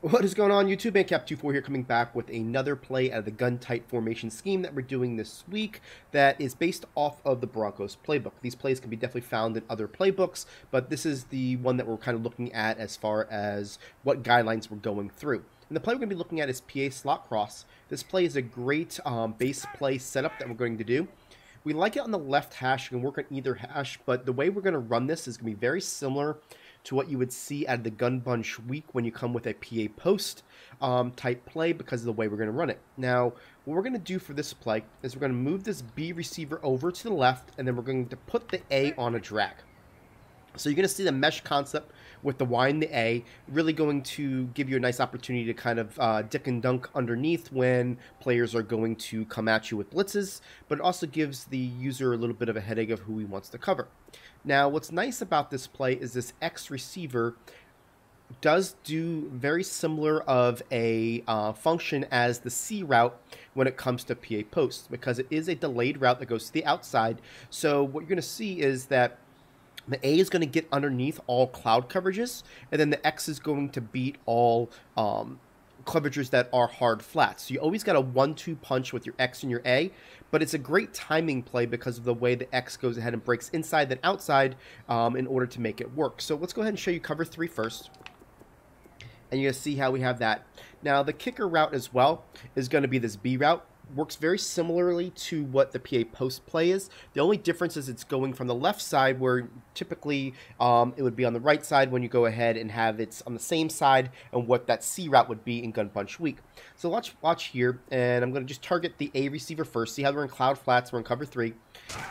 What is going on, YouTube? Mancap24 here, coming back with another play out of the gun tight formation scheme that we're doing this week that is based off of the Broncos playbook. These plays can be definitely found in other playbooks, but this is the one that we're kind of looking at as far as what guidelines we're going through. And the play we're going to be looking at is PA slot cross. This play is a great base play setup that we're going to do. We like it on the left hash. You can work on either hash, but the way we're going to run this is going to be very similar to what you would see out of the gun bunch week when you come with a PA post type play because of the way we're going to run it. Now, what we're going to do for this play is we're going to move this B receiver over to the left, and then we're going to put the A on a drag. So you're going to see the mesh concept with the Y and the A really going to give you a nice opportunity to kind of dick and dunk underneath when players are going to come at you with blitzes, but it also gives the user a little bit of a headache of who he wants to cover. Now, what's nice about this play is this X receiver does do very similar of a function as the C route when it comes to PA posts, because it is a delayed route that goes to the outside. So what you're going to see is that the A is going to get underneath all cloud coverages, and then the X is going to beat all coverages that are hard flats. So you always got a 1-2 punch with your X and your A, but it's a great timing play because of the way the X goes ahead and breaks inside then outside in order to make it work. So let's go ahead and show you cover 3 first. And you're going to see how we have that. Now the kicker route as well is going to be this B route. Works very similarly to what the PA post play is. The only difference is it's going from the left side, where typically it would be on the right side when you go ahead and have it's on the same side and what that C route would be in gun bunch week. So watch here, and I'm going to just target the A receiver first. See how we're in cloud flats, we're in cover 3,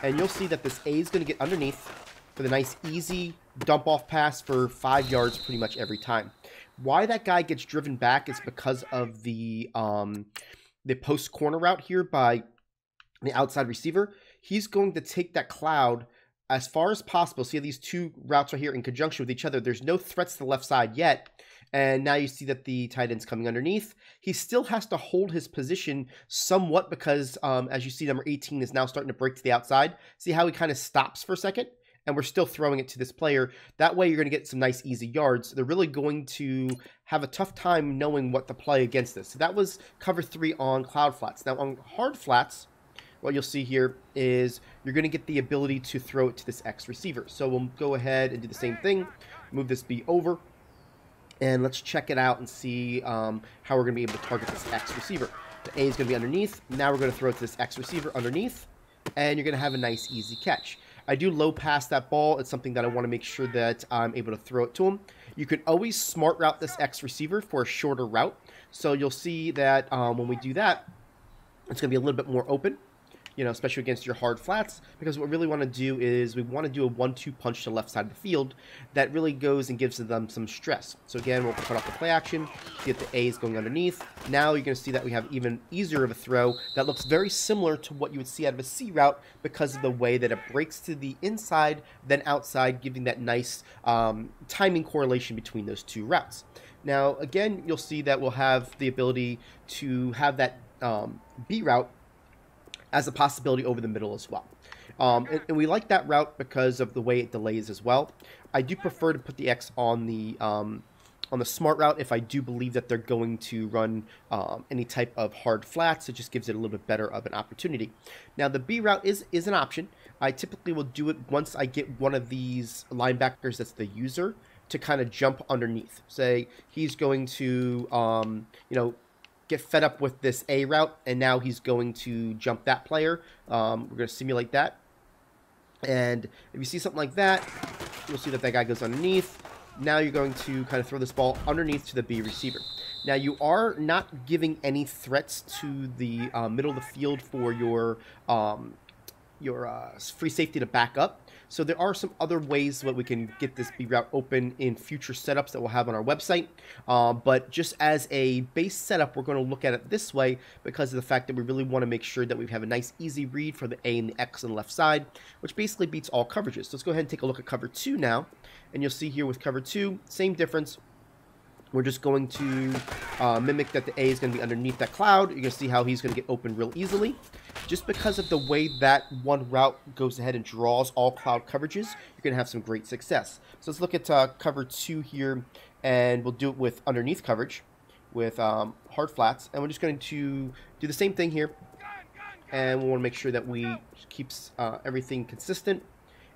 and you'll see that this A is going to get underneath for the nice easy dump off pass for 5 yards pretty much every time. Why that guy gets driven back is because of the post corner route here by the outside receiver. He's going to take that cloud as far as possible. See these two routes right here in conjunction with each other. There's no threats to the left side yet. And now you see that the tight end's coming underneath. He still has to hold his position somewhat because, as you see, number 18 is now starting to break to the outside. See how he kind of stops for a second? And we're still throwing it to this player. That way you're going to get some nice easy yards. They're really going to have a tough time knowing what to play against this. So that was cover 3 on cloud flats. Now on hard flats, what you'll see here is you're going to get the ability to throw it to this X receiver. So we'll go ahead and do the same thing. Move this B over. And let's check it out and see how we're going to be able to target this X receiver. The A is going to be underneath. Now we're going to throw it to this X receiver underneath. And you're going to have a nice easy catch. I do low pass that ball. It's something that I want to make sure that I'm able to throw it to him. You can always smart route this X receiver for a shorter route. So you'll see that when we do that, it's going to be a little bit more open, especially against your hard flats, because what we really want to do is we want to do a 1-2 punch to the left side of the field that really goes and gives them some stress. So again, we'll cut off the play action, get the A's going underneath. Now you're going to see that we have even easier of a throw that looks very similar to what you would see out of a C route because of the way that it breaks to the inside, then outside, giving that nice timing correlation between those two routes. Now, again, you'll see that we'll have the ability to have that B route as a possibility over the middle as well. And we like that route because of the way it delays as well. I do prefer to put the X on the smart route if I do believe that they're going to run any type of hard flats. It just gives it a little bit better of an opportunity. Now the B route is an option. I typically will do it once I get one of these linebackers that's the user to kind of jump underneath. Say he's going to get fed up with this A route, and now he's going to jump that player. We're going to simulate that. And if you see something like that, you'll see that that guy goes underneath. Now you're going to kind of throw this ball underneath to the B receiver. Now you are not giving any threats to the middle of the field for your free safety to back up. So there are some other ways that we can get this B route open in future setups that we'll have on our website. But just as a base setup, we're going to look at it this way because of the fact that we really want to make sure that we have a nice easy read for the A and the X on the left side, which basically beats all coverages. So let's go ahead and take a look at cover 2 now. And you'll see here with cover 2, same difference. We're just going to mimic that the A is going to be underneath that cloud. You're going to see how he's going to get open real easily. Just because of the way that one route goes ahead and draws all cloud coverages, you're going to have some great success. So let's look at cover 2 here, and we'll do it with underneath coverage. with hard flats, and we're just going to do the same thing here, and we want to make sure that we keeps everything consistent,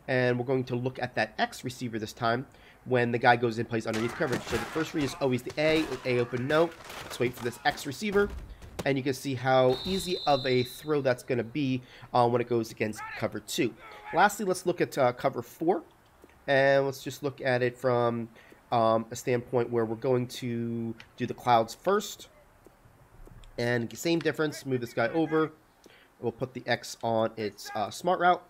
and we're going to look at that X receiver this time when the guy goes in and plays underneath coverage. So the first read is always the A open no. Let's wait for this X receiver, and you can see how easy of a throw that's going to be when it goes against cover 2. Lastly, let's look at cover 4, and let's just look at it from a standpoint where we're going to do the clouds first, and same difference, move this guy over. We'll put the X on its smart route,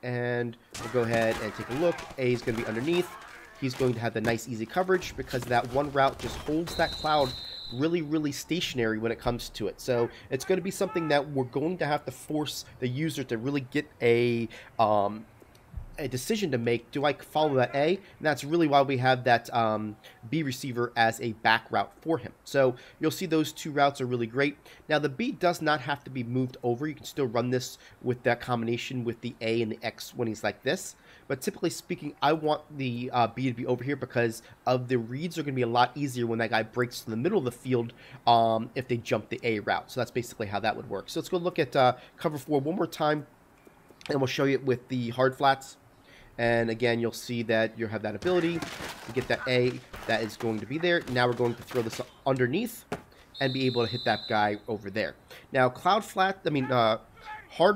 and we'll go ahead and take a look. A is going to be underneath. He's going to have the nice easy coverage because that one route just holds that cloud really, really stationary when it comes to it. So it's going to be something that we're going to have to force the user to really get a decision to make. Do I follow that A? And that's really why we have that B receiver as a back route for him. So you'll see those two routes are really great. Now the B does not have to be moved over. You can still run this with that combination with the A and the X when he's like this. But typically speaking, I want the B to be over here because of the reads are going to be a lot easier when that guy breaks to the middle of the field if they jump the A route. So that's basically how that would work. So let's go look at cover 4 one more time, and we'll show you it with the hard flats. And again, you'll see that you have that ability to get that A that is going to be there. Now we're going to throw this underneath and be able to hit that guy over there. Now, hard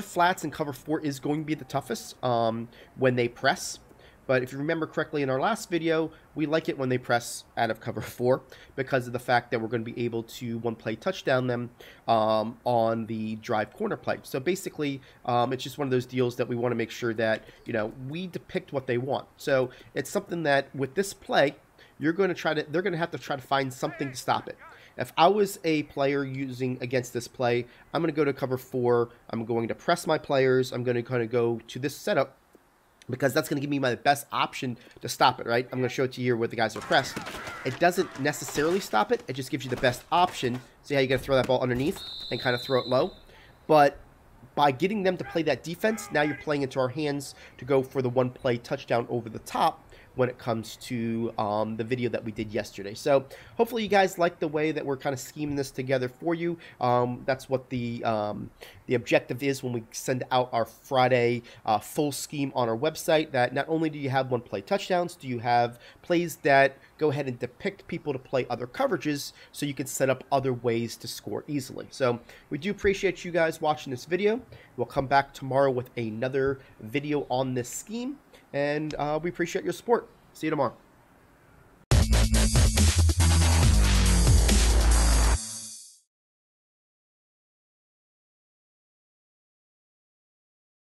flats in cover 4 is going to be the toughest when they press. But if you remember correctly in our last video, we like it when they press out of cover 4 because of the fact that we're going to be able to one-play touchdown them on the drive corner play. So basically, it's just one of those deals that we want to make sure that, we depict what they want. So it's something that with this play, they're going to have to try to find something to stop it. If I was a player using against this play, I'm going to go to cover 4. I'm going to press my players. I'm going to kind of go to this setup, because that's going to give me my best option to stop it, right? I'm going to show it to you here where the guys are pressed. It doesn't necessarily stop it. It just gives you the best option. See how you got to throw that ball underneath and kind of throw it low? But by getting them to play that defense, now you're playing into our hands to go for the one-play touchdown over the top when it comes to the video that we did yesterday. So hopefully you guys like the way that we're kind of scheming this together for you. That's what the objective is when we send out our Friday full scheme on our website, that not only do you have one-play touchdowns, do you have plays that go ahead and depict people to play other coverages so you can set up other ways to score easily. So we do appreciate you guys watching this video. We'll come back tomorrow with another video on this scheme, and we appreciate your support. See you tomorrow.